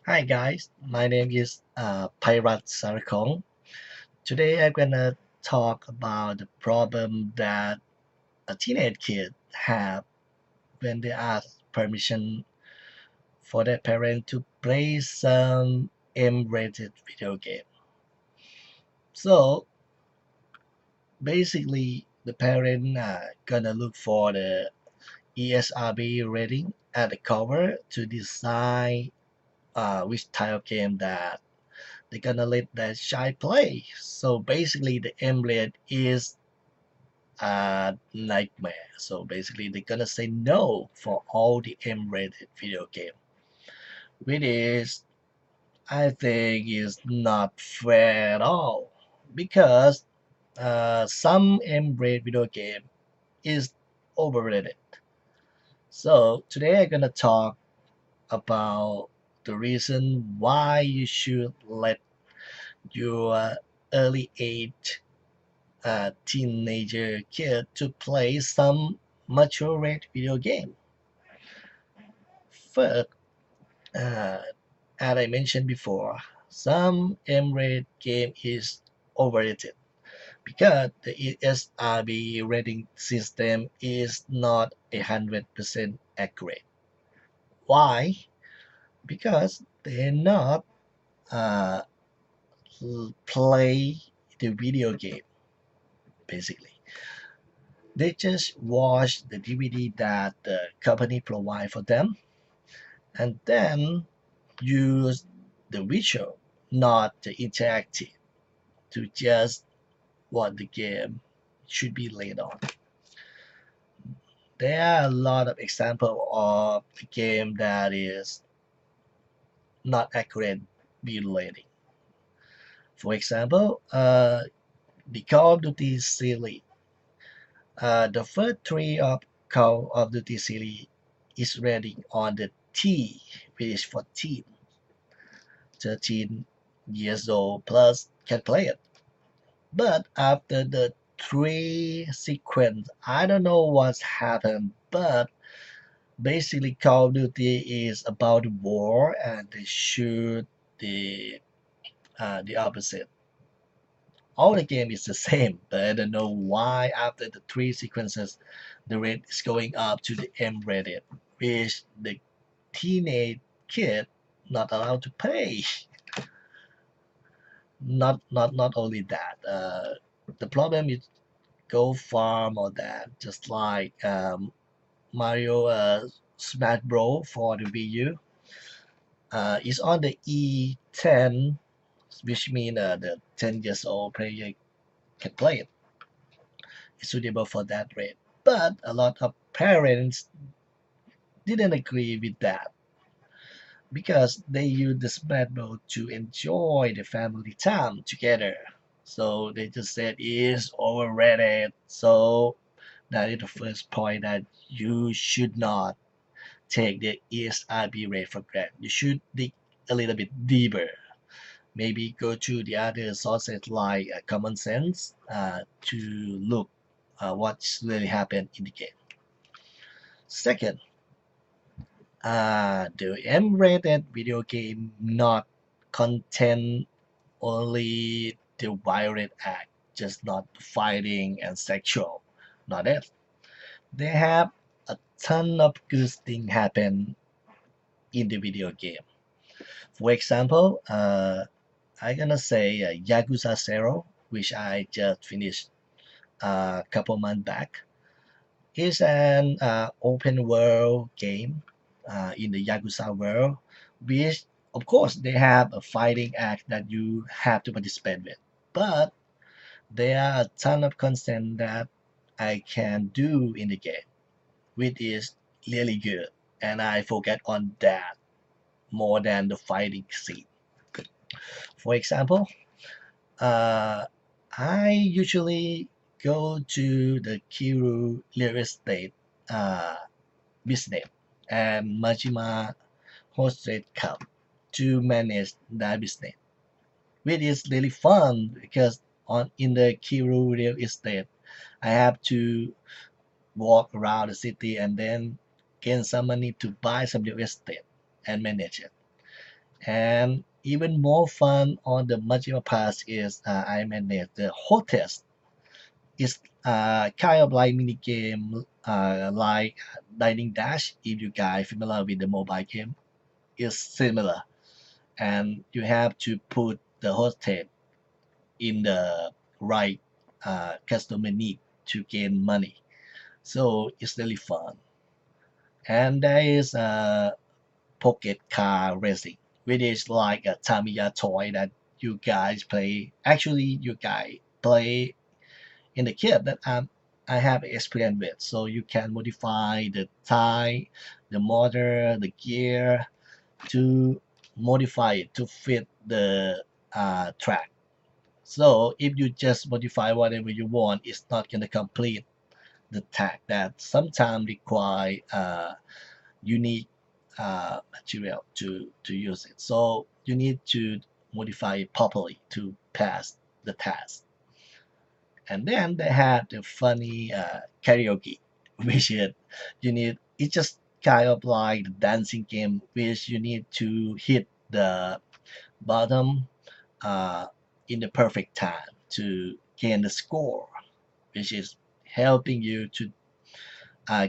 Hi guys, my name is Pirate.Sorry. Today I'm gonna talk about the problem that a teenage kid have when they ask permission for their parent to play some M-rated video game. So basically, the parent gonna look for the ESRB rating at the cover to decide which type of game that they're gonna let that child play. So basically, the emulate is a nightmare. So basically, they're gonna say no for all the M-rated video game, which is I think is not fair at all because some M-rated video game is overrated. So today I'm gonna talk about the reason why you should let your early age teenager kid to play some mature rate video game. First, uh, as I mentioned before, some M-rate game is overrated because the ESRB rating system is not 100% accurate. Why? Because they're not uh, play the video game basically. They just watch the DVD that the company provide for them and then use the visual, not the interactive, to just what the game should be laid on. There are a lot of examples of the game that is not accurate visual rating. For example, the Call of Duty series. The first three of Call of Duty series is rating on the T, which is 14. 13 years old plus can play it. But after the three sequence, I don't know what's happened, but basically Call of Duty is about war and they shoot the opposite. All the game is the same, but I don't know why after the three sequences the rate is going up to the M rated, which the teenage kid not allowed to play. Not only that, the problem is go far more than just like Mario Smash Bros for the Wii U. It's on the E10, which means the 10 years old player can play it. It's suitable for that rate. But a lot of parents didn't agree with that because they use the Smash Bros to enjoy the family time together. So they just said it's overrated. So that is the first point that you should not take the ESRB rate for granted. You should dig a little bit deeper. Maybe go to the other sources like common sense to look what's really happened in the game. Second, the M-rated video game not contain only the violent act, just not fighting and sexual. Not it. They have a ton of good things happen in the video game. For example, I'm gonna say Yakuza 0, which I just finished a couple months back, is an open world game in the Yakuza world, which of course they have a fighting act that you have to participate with. But there are a ton of content that I can do in the game, which is really good, and I forget on that more than the fighting scene. For example, uh, I usually go to the Kiru real estate uh, business and Majima hosted cup to manage that business, which is really fun because on in the Kiru real estate, I have to walk around the city and then gain some money to buy some real estate and manage it. And even more fun on the Majima Pass is I manage the hostess. It's kind of like mini game like Dining Dash. If you guys familiar with the mobile game, it's similar, and you have to put the hostess in the right customer need to gain money. So it's really fun. And there is pocket car racing, which is like a Tamiya toy that you guys play. Actually, you guys play in the kit that I have experience with. So you can modify the tire, the motor, the gear to modify it to fit the track. So if you just modify whatever you want, it's not going to complete the tag that sometimes require unique material to use it. So you need to modify it properly to pass the test. And then they had the funny karaoke, which is it's just kind of like the dancing game, which you need to hit the bottom uh, in the perfect time to gain the score, which is helping you to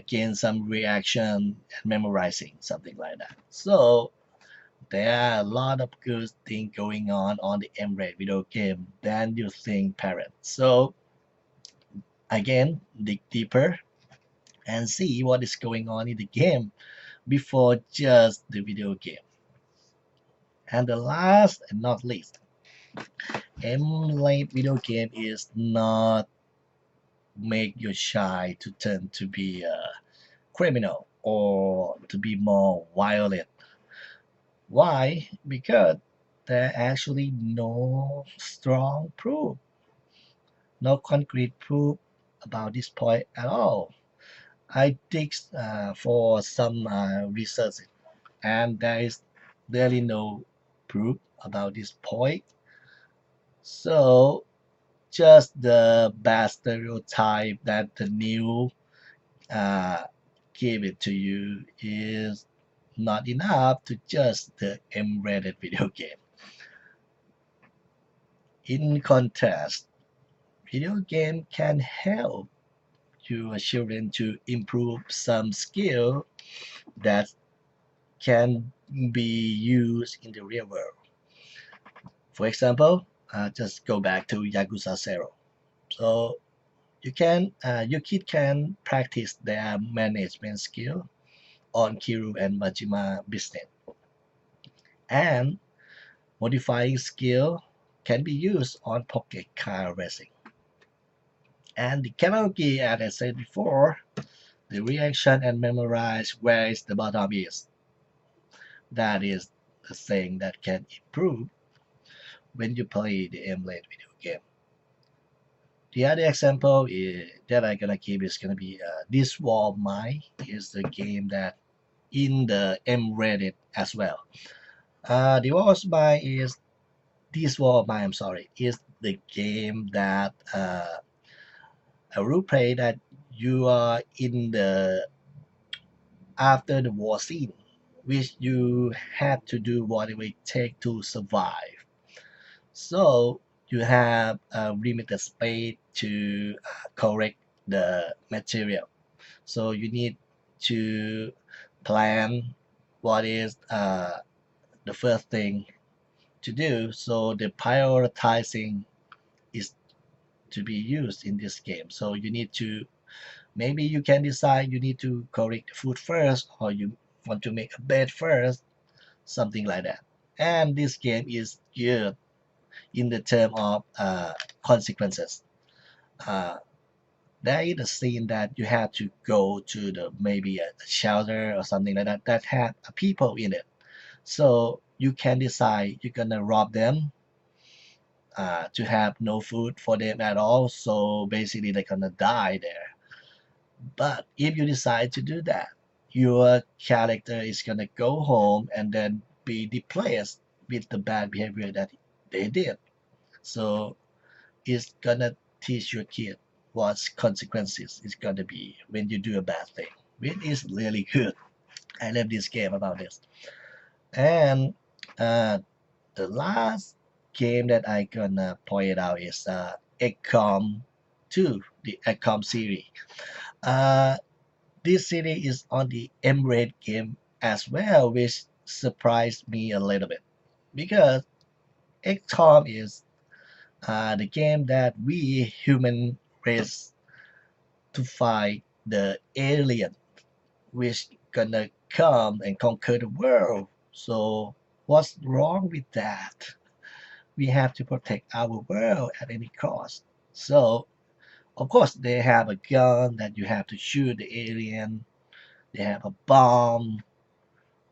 gain some reaction and memorizing something like that. So there are a lot of good things going on the M-Rate video game than you think, parents. So again, dig deeper and see what is going on in the game before just the video game. And the last and not least, emulate video game is not make you shy to turn to be a criminal or to be more violent. Why? Because there actually no strong proof, no concrete proof about this point at all. I dig for some research, and there is really no proof about this point. So just the bad stereotype that the new uh, give it to you is not enough to just the M-rated video game. In contrast, video game can help your children to improve some skill that can be used in the real world. For example, just go back to Yakuza 0. So your kid can practice their management skill on Kiru and Majima business, and modifying skill can be used on pocket car racing. And the karaoke, as I said before, the reaction and memorize where is the bottom is. That is the thing that can improve when you play the emulate video game. The other example that I'm gonna give is gonna be This War of Mine is the game that in the M-rated as well. The War of Mine is This War of Mine. I'm sorry, is the game that a role play that you are in the after the war scene, which you had to do whatever it takes to survive. So you have a limited space to correct the material. So you need to plan what is the first thing to do. So the prioritizing is to be used in this game. So you need to maybe you can decide you need to correct the food first, or you want to make a bed first, something like that. And this game is good in the term of consequences. Uh, there is a scene that you have to go to the maybe a shelter or something like that that had people in it. So you can decide you're gonna rob them to have no food for them at all. So basically they're gonna die there. But if you decide to do that, your character is gonna go home and then be replaced with the bad behavior that they did. So it's gonna teach your kid what consequences is gonna be when you do a bad thing, which is really good. I love this game about this. And Uh, the last game that I gonna point out is XCOM 2, the XCOM series. Uh, this series is on the M-Rated game as well, which surprised me a little bit because XCOM is the game that we human race to fight the alien which gonna come and conquer the world. So what's wrong with that? We have to protect our world at any cost. So of course they have a gun that you have to shoot the alien. They have a bomb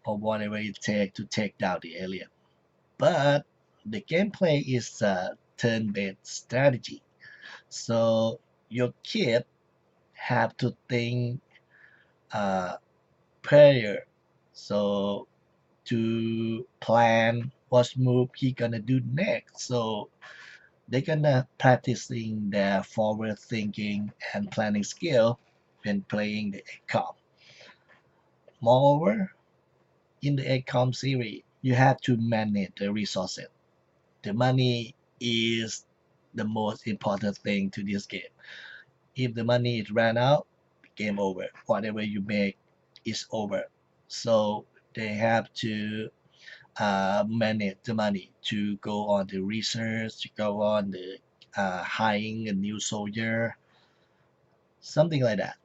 or whatever it takes to take down the alien. But the gameplay is a turn-based strategy. So your kid have to think uh, prior. So to plan what move he gonna do next. So they're gonna practicing their forward thinking and planning skill when playing the XCOM. Moreover, in the XCOM series, you have to manage the resources. The money is the most important thing to this game. If the money is ran out, game over. Whatever you make is over. So they have to manage the money to go on the research, to go on the hiring a new soldier, something like that.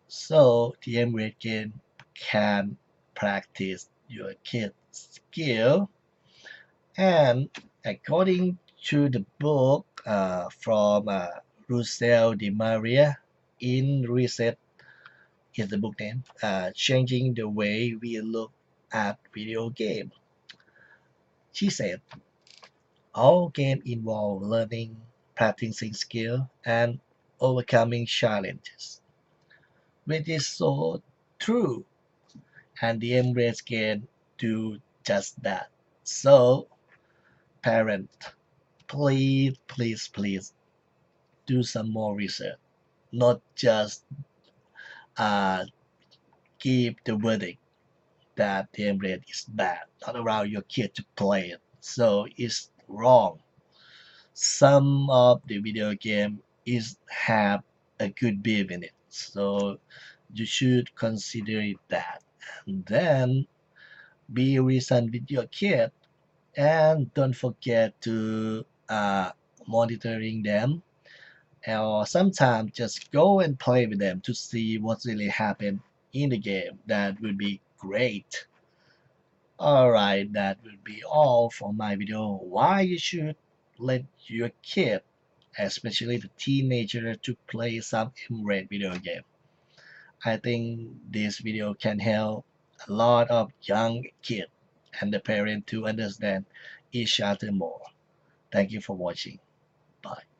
So the American can practice your kid's skill, and according to the book from Russell de Maria in Reset is the book name, changing the way we look at video game. She said all games involve learning, practicing skill, and overcoming challenges, which is so true. And the Embrace can do just that. So, parent, please, please, please do some more research, not just uh, give the verdict that the Embrace is bad, not allow your kid to play it. So, it's wrong. Some of the video game is have a good beef in it, so you should consider it that. And then be reasoned with your kid, and don't forget to monitoring them, or sometimes just go and play with them to see what's really happened in the game. That would be great. Alright, that would be all for my video. Why you should let your kid, especially the teenager, to play some M-Rated video game. I think this video can help a lot of young kids and the parent to understand each other more. Thank you for watching. Bye.